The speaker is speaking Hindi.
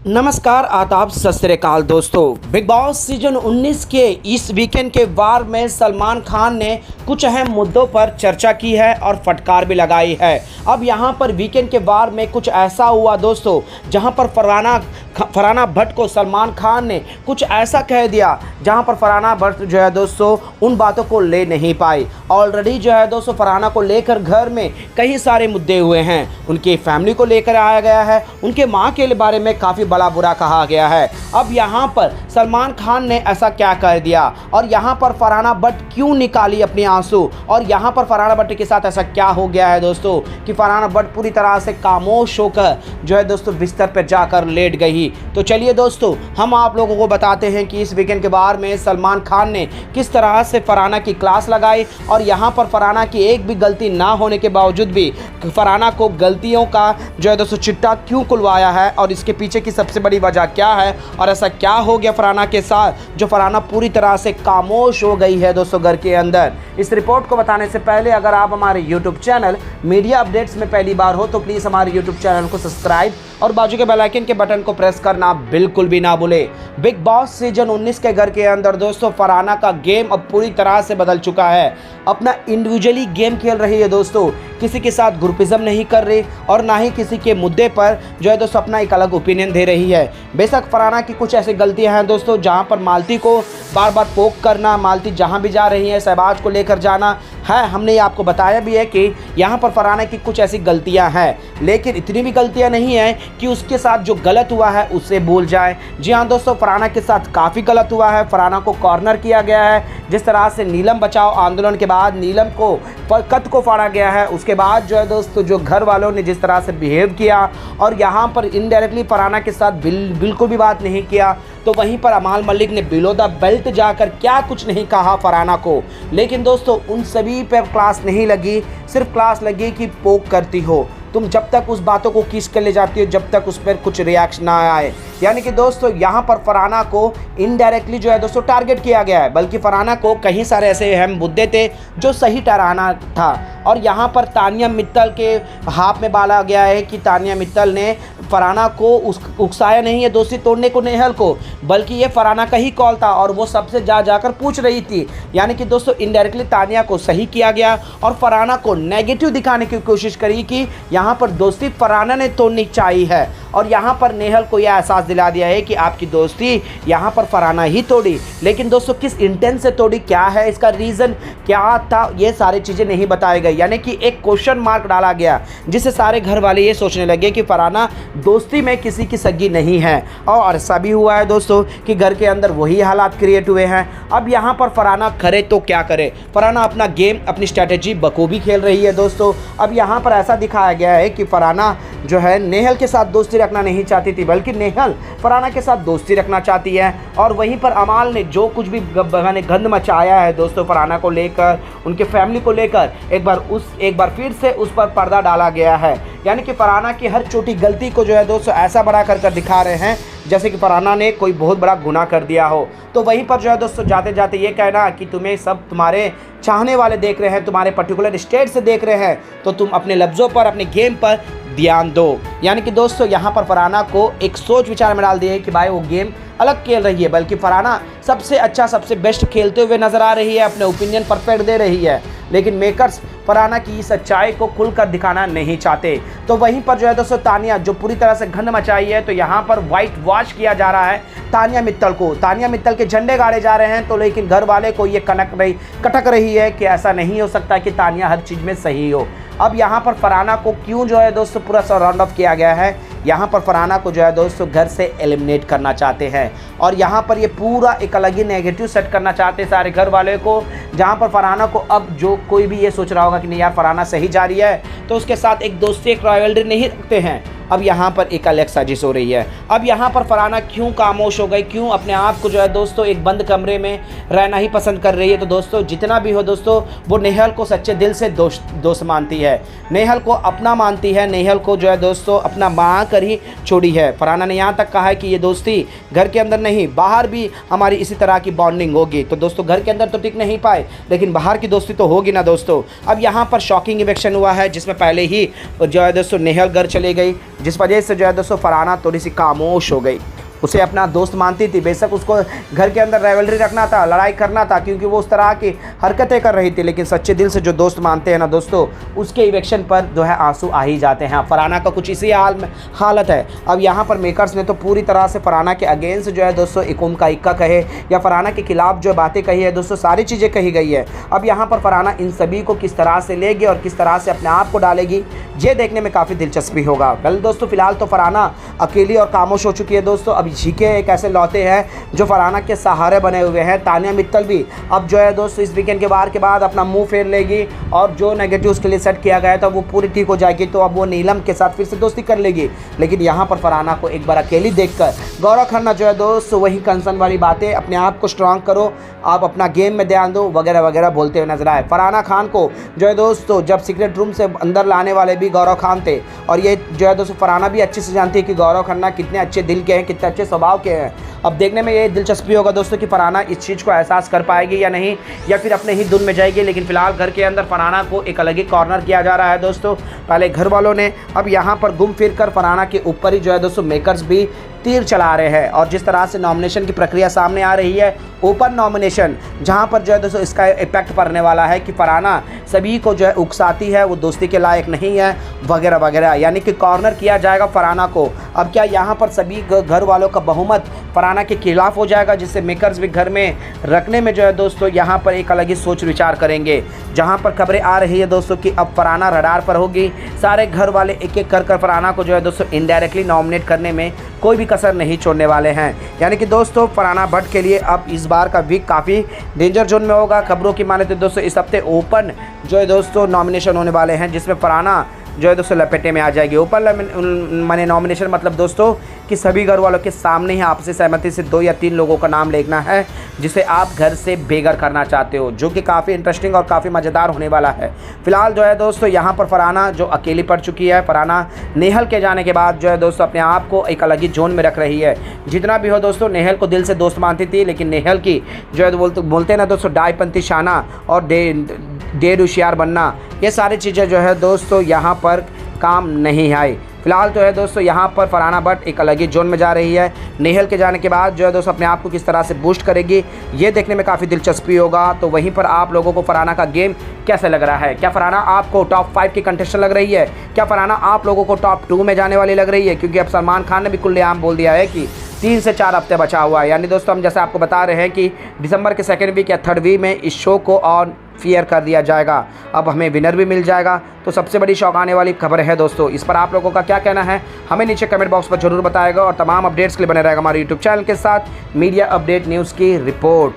नमस्कार, आदाब, सत श्री अकाल दोस्तों। बिग बॉस सीजन 19 के इस वीकेंड के वार में सलमान खान ने कुछ अहम मुद्दों पर चर्चा की है और फटकार भी लगाई है। अब यहां पर वीकेंड के वार में कुछ ऐसा हुआ दोस्तों, जहां पर फरहाना भट्ट को सलमान खान ने कुछ ऐसा कह दिया जहां पर फरहाना भट्ट जो है दोस्तों उन बातों को ले नहीं पाई। ऑलरेडी जो है दोस्तों फरहाना को लेकर घर में कई सारे मुद्दे हुए हैं। उनकी फैमिली को लेकर आया गया है, उनके माँ के बारे में काफ़ी भला बुरा कहा गया है। अब यहाँ पर सलमान खान ने ऐसा क्या कह दिया और यहाँ पर फरहाना भट्ट क्यों निकाली अपने आंसू, और यहाँ पर फरहाना भट्ट के साथ ऐसा क्या हो गया है दोस्तों कि फरहाना भट्ट पूरी तरह से खामोश होकर जो है दोस्तों बिस्तर पर जाकर लेट गई। तो चलिए दोस्तों, हम आप लोगों को बताते हैं कि इस वीकेंड के बार में सलमान खान ने किस तरह से फरहाना की क्लास लगाई और यहाँ पर फरहाना की एक भी गलती ना होने के बावजूद भी फरहाना को गलतियों का जो है दोस्तों चिट्टा क्यों खुलवाया है और इसके पीछे की सबसे बड़ी वजह क्या है और ऐसा क्या हो गया फरहाना के साथ जो फरहाना पूरी तरह से खामोश हो गई है दोस्तों घर के अंदर। इस रिपोर्ट को बताने से पहले अगर आप हमारे यूट्यूब चैनल मीडिया अपडेट्स में पहली बार हो तो प्लीज़ हमारे यूट्यूब चैनल को सब्सक्राइब और बाजू के बेल आइकन के बटन को प्रेस करना बिल्कुल भी ना भूले। बिग बॉस सीजन 19 के घर के अंदर दोस्तों फरहाना का गेम अब पूरी तरह से बदल चुका है। अपना इंडिविजुअली गेम खेल रही है दोस्तों, किसी के साथ ग्रुपिज्म नहीं कर रही और ना ही किसी के मुद्दे पर जो है दोस्तों अपना एक अलग ओपिनियन दे रही है। बेशक फरहाना की कुछ ऐसी गलतियां हैं दोस्तों जहां पर मालती को बार बार पोक करना, मालती जहां भी जा रही है शहबाज को लेकर जाना है। हमने ये आपको बताया भी है कि यहाँ पर फरहाना की कुछ ऐसी गलतियां हैं, लेकिन इतनी भी गलतियां नहीं है कि उसके साथ जो गलत हुआ है उससे भूल जाए। जी हाँ दोस्तों, फरहाना के साथ काफ़ी गलत हुआ है। फरहाना को कॉर्नर किया गया है, जिस तरह से नीलम बचाओ आंदोलन के बाद नीलम को कद को फाड़ा गया है, उसके बाद जो है दोस्तों जो घर वालों ने जिस तरह से बिहेव किया और यहाँ पर इनडायरेक्टली फरहाना के साथ बिल्कुल भी बात नहीं किया। तो वहीं पर अमाल मलिक ने बिलो द बेल्ट जाकर क्या कुछ नहीं कहा फरहाना को, लेकिन दोस्तों उन सभी पर क्लास नहीं लगी, सिर्फ क्लास लगी कि पोक करती हो तुम, जब तक उस बातों को खींच कर ले जाती हो जब तक उस पर कुछ रिएक्शन ना आए। यानी कि दोस्तों यहाँ पर फरहाना को इनडायरेक्टली जो है दोस्तों टारगेट किया गया है, बल्कि फरहाना को कई सारे ऐसे अहम मुद्दे थे जो सही ठहराना था। और यहाँ पर तानिया मित्तल के हाथ में डाला गया है कि तानिया मित्तल ने फरहाना को उकसाया नहीं है दोस्ती तोड़ने को नेहल को, बल्कि ये फरहाना का ही कॉल था और वो सबसे जाकर पूछ रही थी। यानी कि दोस्तों इनडायरेक्टली तानिया को सही किया गया और फरहाना को नेगेटिव दिखाने की कोशिश करी कि यहाँ पर दोस्ती फरहाना ने तोड़नी चाहिए है। और यहाँ पर नेहल को यह एहसास दिला दिया है कि आपकी दोस्ती यहाँ पर फरहाना ही तोड़ी, लेकिन दोस्तों किस इंटेंट से तोड़ी, क्या है इसका रीज़न क्या था, ये सारी चीज़ें नहीं बताई गई। यानी कि एक क्वेश्चन मार्क डाला गया जिससे सारे घर वाले ये सोचने लगे कि फरहाना दोस्ती में किसी की सगी नहीं है। और ऐसा भी हुआ है दोस्तों कि घर के अंदर वही हालात क्रिएट हुए हैं। अब यहाँ पर फरहाना करे तो क्या करे, फरहाना अपना गेम अपनी स्ट्रैटेजी बखूबी खेल रही है दोस्तों। अब यहाँ पर ऐसा दिखाया गया है कि फरहाना जो है नेहल के साथ दोस्ती रखना नहीं चाहती थी, बल्कि नेहल फरहाना के साथ दोस्ती रखना चाहती है। और वहीं पर अमाल ने जो कुछ भी गंद मचाया है दोस्तों फरहाना को लेकर, उनके फैमिली को लेकर, एक बार फिर से उस पर पर्दा डाला गया है। यानी कि फरहाना की हर छोटी गलती को जो है दोस्तों ऐसा बड़ा कर दिखा रहे हैं जैसे कि फरहाना ने कोई बहुत बड़ा गुनाह कर दिया हो। तो वहीं पर जो है दोस्तों जाते जाते ये कहना कि तुम्हें सब तुम्हारे चाहने वाले देख रहे हैं, तुम्हारे पर्टिकुलर स्टेट से देख रहे हैं, तो तुम अपने लफ्ज़ों पर अपने गेम पर ध्यान दो। यानी कि दोस्तों यहाँ पर फरहाना को एक सोच विचार में डाल दिए कि भाई वो गेम अलग खेल रही है, बल्कि फरहाना सबसे अच्छा सबसे बेस्ट खेलते हुए नजर आ रही है, अपने ओपिनियन परफेक्ट दे रही है, लेकिन मेकर्स फरहाना की सच्चाई को खुलकर दिखाना नहीं चाहते। तो वहीं पर जो है दोस्तों तानिया जो पूरी तरह से घन मचाई है, तो यहाँ पर वाइट वॉश किया जा रहा है तानिया मित्तल को, तानिया मित्तल के झंडे गाड़े जा रहे हैं। तो लेकिन घर वाले को ये कटक रही है कि ऐसा नहीं हो सकता कि तानिया हर चीज़ में सही हो। अब यहाँ पर फरहाना को क्यों जो है दोस्तों पूरा राउंड ऑफ किया गया है, यहाँ पर फरहाना को जो है दोस्तों घर से एलिमिनेट करना चाहते हैं और यहाँ पर ये पूरा एक अलग ही नेगेटिव सेट करना चाहते हैं सारे घर वाले को, जहाँ पर फरहाना को अब जो कोई भी ये सोच रहा होगा कि नहीं यार फरहाना सही जा रही है तो उसके साथ एक दोस्ती एक रॉयल्टी नहीं रखते हैं। अब यहाँ पर एक अलग साजिश हो रही है। अब यहाँ पर फरहाना क्यों खामोश हो गई, क्यों अपने आप को जो है दोस्तों एक बंद कमरे में रहना ही पसंद कर रही है। तो दोस्तों जितना भी हो दोस्तों वो नेहल को सच्चे दिल से दोस्त मानती है। है। नेहल को अपना मानती है, नेहल को जो है दोस्तों अपना मान कर ही छोड़ी है। फरहाना ने यहाँ तक कहा है कि ये दोस्ती घर के अंदर नहीं बाहर भी हमारी इसी तरह की बॉन्डिंग होगी। तो दोस्तों घर के अंदर तो टिक नहीं पाए, लेकिन बाहर की दोस्ती तो होगी ना दोस्तों। अब यहाँ पर शॉकिंग इवेक्शन हुआ है, जिसमें पहले ही जो है दोस्तों नेहल घर चली गई, जिस वजह से जो है दोस्तों फरहाना थोड़ी सी खामोश हो गई। उसे अपना दोस्त मानती थी, बेशक उसको घर के अंदर राइवलरी रखना था, लड़ाई करना था, क्योंकि वो उस तरह की हरकतें कर रही थी, लेकिन सच्चे दिल से जो दोस्त मानते हैं ना दोस्तों, उसके इवेक्शन पर जो है आंसू आ ही जाते हैं। फरहाना का कुछ इसी हालत है। अब यहाँ पर मेकर्स ने तो पूरी तरह से फरहाना के अगेंस्ट जो है दोस्तों इकुम का इक्का कहे या फरहाना के खिलाफ जो बातें कही है दोस्तों, सारी चीज़ें कही गई है। अब यहाँ पर फरहाना इन सभी को किस तरह से लेगी और किस तरह से अपने आप को डालेगी, ये देखने में काफ़ी दिलचस्पी होगा। कल दोस्तों फिलहाल तो फरहाना अकेली और खामोश हो चुकी है दोस्तों। अब झीके एक ऐसे लौते हैं जो फरहाना के सहारे बने हुए हैं। तानिया मित्तल भी अब जो है दोस्तों इस वीकेंड के वार के बाद अपना मुंह फेर लेगी और जो नेगेटिव उसके लिए सेट किया गया था वो पूरी ठीक हो जाएगी। तो अब वो नीलम के साथ फिर से दोस्ती कर लेगी। लेकिन यहाँ पर फरहाना को एक बार अकेली देखकर गौरव खन्ना जो है दोस्त वही कंसर्न वाली बातें, अपने आप को स्ट्रांग करो, आप अपना गेम में ध्यान दो वगैरह वगैरह बोलते हुए नजर आए। फरहाना खान को जो है दोस्तों जब सीक्रेट रूम से अंदर लाने वाले भी गौरव खान थे, और ये जो है दोस्तों फरहाना भी अच्छे से जानती है कि गौरव खन्ना कितने अच्छे दिल के हैं, कितने अच्छे स्वभाव के हैं। अब देखने में ये दिलचस्पी होगा दोस्तों कि फरहाना इस चीज़ को एहसास कर पाएगी या नहीं, या फिर अपने ही धुन में जाएगी। लेकिन फिलहाल घर के अंदर फरहाना को एक अलग ही कॉर्नर किया जा रहा है दोस्तों, पहले घर वालों ने, अब यहाँ पर घूम फिर कर फरहाना के ऊपर ही जो है दोस्तों मेकर्स भी तीर चला रहे हैं। और जिस तरह से नॉमिनेशन की प्रक्रिया सामने आ रही है, ओपन नॉमिनेशन, जहां पर जो है दोस्तों इसका इफेक्ट पड़ने वाला है कि फरहाना सभी को जो है उकसाती है, वो दोस्ती के लायक नहीं है वगैरह वगैरह, यानी कि कॉर्नर किया जाएगा फरहाना को। अब क्या यहाँ पर सभी घर वालों का बहुमत फरहाना के खिलाफ हो जाएगा, जिससे मेकर्स भी घर में रखने में जो है दोस्तों यहाँ पर एक अलग ही सोच विचार करेंगे। जहाँ पर खबरें आ रही है दोस्तों कि अब फरहाना रडार पर होगी, सारे घर वाले एक एक कर फरहाना को जो है दोस्तों इनडायरेक्टली नॉमिनेट करने में कोई भी कसर नहीं छोड़ने वाले हैं। यानी कि दोस्तों फरहाना भट्ट के लिए अब इस बार का वीक काफ़ी डेंजर जोन में होगा। खबरों की माने तो दोस्तों इस हफ्ते ओपन जो है दोस्तों नॉमिनेशन होने वाले हैं, जिसमें फरहाना जो है दोस्तों लपेटे में आ जाएगी। ओपन माने नॉमिनेशन मतलब दोस्तों कि सभी घर वालों के सामने ही आपसी सहमति से 2 या 3 लोगों का नाम लिखना है जिसे आप घर से बेघर करना चाहते हो, जो कि काफ़ी इंटरेस्टिंग और काफ़ी मज़ेदार होने वाला है। फिलहाल जो है दोस्तों यहाँ पर फरहाना जो अकेली पड़ चुकी है, फरहाना नेहल के जाने के बाद जो है दोस्तों अपने आप को एक अलग ही जोन में रख रही है। जितना भी हो दोस्तों नेहल को दिल से दोस्त मानती थी, लेकिन नेहल की जो है बोलते हैं ना दोस्तों डायपंथी शाना और डेढ़ होशियार बनना, ये सारी चीज़ें जो है दोस्तों यहाँ पर काम नहीं आई। फिलहाल तो है दोस्तों यहाँ पर फरहाना भट्ट एक अलग ही जोन में जा रही है। नेहल के जाने के बाद जो है दोस्तों अपने आप को किस तरह से बूस्ट करेगी, ये देखने में काफ़ी दिलचस्पी होगा। तो वहीं पर आप लोगों को फरहाना का गेम कैसे लग रहा है? क्या फरहाना आपको टॉप 5 की कंटेस्टेंट लग रही है? क्या फरहाना आप लोगों को टॉप 2 में जाने वाली लग रही है? क्योंकि अब सलमान खान ने भी खुलेआम बोल दिया है कि 3 से 4 हफ्ते बचा हुआ है। यानी दोस्तों हम जैसे आपको बता रहे हैं कि दिसंबर के 2nd वीक या 3rd वीक में इस शो को ऑन फेयर कर दिया जाएगा। अब हमें विनर भी मिल जाएगा। तो सबसे बड़ी शौक आने वाली खबर है दोस्तों। इस पर आप लोगों का क्या कहना है हमें नीचे कमेंट बॉक्स पर जरूर बताएगा, और तमाम अपडेट्स के लिए बने रहेगा हमारे यूट्यूब चैनल के साथ। मीडिया अपडेट न्यूज़ की रिपोर्ट।